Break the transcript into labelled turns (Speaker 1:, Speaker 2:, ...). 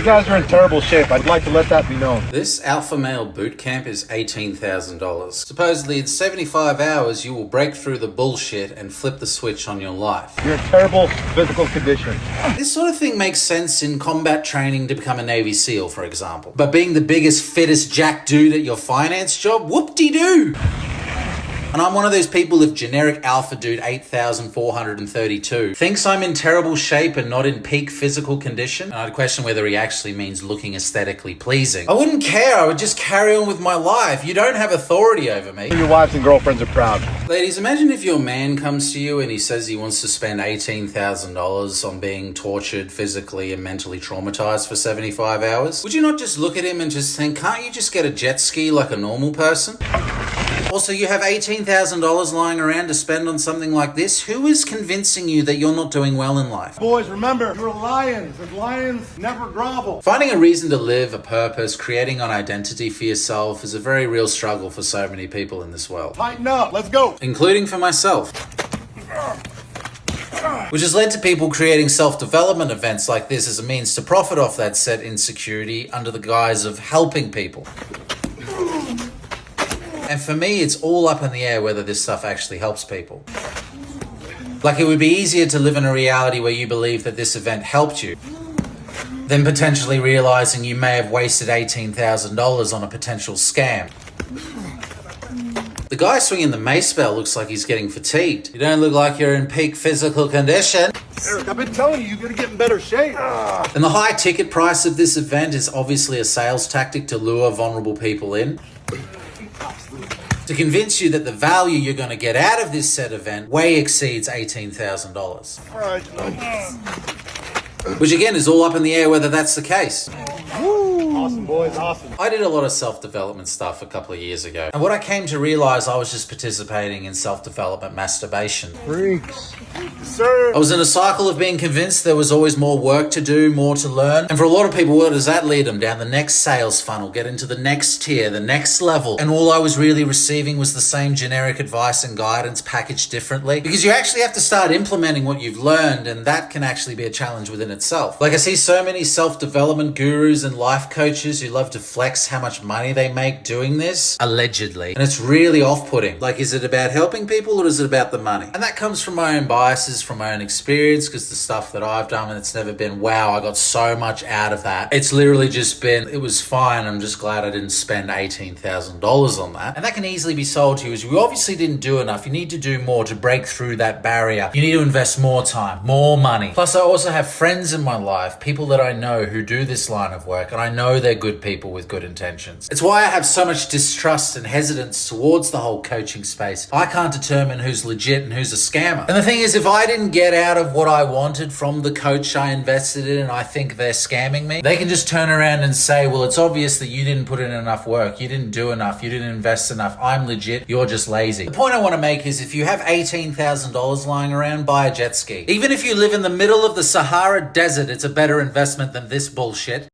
Speaker 1: guys are in terrible shape. I'd like to let that be known.
Speaker 2: This alpha male boot camp is $18,000. Supposedly in 75 hours, you will break through the bullshit and flip the switch on your life.
Speaker 1: You're in terrible physical condition.
Speaker 2: This sort of thing makes sense in combat training to become a Navy SEAL, for example. But being the biggest, fittest jack dude at your finance job, whoop-de-doo! And I'm one of those people, if generic alpha dude 8,432 thinks I'm in terrible shape and not in peak physical condition, and I'd question whether he actually means looking aesthetically pleasing. I wouldn't care. I would just carry on with my life. You don't have authority over me.
Speaker 1: Your wives and girlfriends are proud.
Speaker 2: Ladies, imagine if your man comes to you and he says he wants to spend $18,000 on being tortured physically and mentally traumatized for 75 hours. Would you not just look at him and just think, can't you just get a jet ski like a normal person? Also, you have $18,000 lying around to spend on something like this? Who is convincing you that you're not doing well in life?
Speaker 1: Boys, remember, you're lions, and lions never grovel.
Speaker 2: Finding a reason to live, a purpose, creating an identity for yourself is a very real struggle for so many people in this world.
Speaker 1: Tighten up, let's go.
Speaker 2: Including for myself. Which has led to people creating self-development events like this as a means to profit off that said insecurity under the guise of helping people. And for me, it's all up in the air whether this stuff actually helps people. Like, it would be easier to live in a reality where you believe that this event helped you than potentially realizing you may have wasted $18,000 on a potential scam. The guy swinging the mace bell looks like he's getting fatigued. You don't look like you're in peak physical condition.
Speaker 1: Eric, I've been telling you, you gotta get in better shape.
Speaker 2: And the high ticket price of this event is obviously a sales tactic to lure vulnerable people in. To convince you that the value you're going to get out of this said event way exceeds $18,000. Which again is all up in the air whether that's the case.
Speaker 1: Awesome, boys, awesome.
Speaker 2: I did a lot of self-development stuff a couple of years ago. And what I came to realize, I was just participating in self-development masturbation.
Speaker 1: Freaks. Sir.
Speaker 2: I was in a cycle of being convinced there was always more work to do, more to learn. And for a lot of people, where does that lead them? Down the next sales funnel, get into the next tier, the next level. And all I was really receiving was the same generic advice and guidance packaged differently. Because you actually have to start implementing what you've learned, and that can actually be a challenge within itself. Like, I see so many self-development gurus and life coaches who love to flex how much money they make doing this, allegedly. And it's really off-putting. Like, is it about helping people or is it about the money? And that comes from my own biases, from my own experience, because the stuff that I've done, and it's never been, wow, I got so much out of that. It's literally just been, it was fine. I'm just glad I didn't spend $18,000 on that. And that can easily be sold to you as you obviously didn't do enough. You need to do more to break through that barrier. You need to invest more time, more money. Plus, I also have friends in my life, people that I know who do this line of work, and I know they're good people with good intentions. It's why I have so much distrust and hesitance towards the whole coaching space. I can't determine who's legit and who's a scammer. And the thing is, if I didn't get out of what I wanted from the coach I invested in and I think they're scamming me, they can just turn around and say, well, it's obvious that you didn't put in enough work, you didn't do enough, you didn't invest enough, I'm legit, you're just lazy. The point I want to make is, if you have $18,000 lying around, buy a jet ski. Even if you live in the middle of the Sahara Desert, it's a better investment than this bullshit.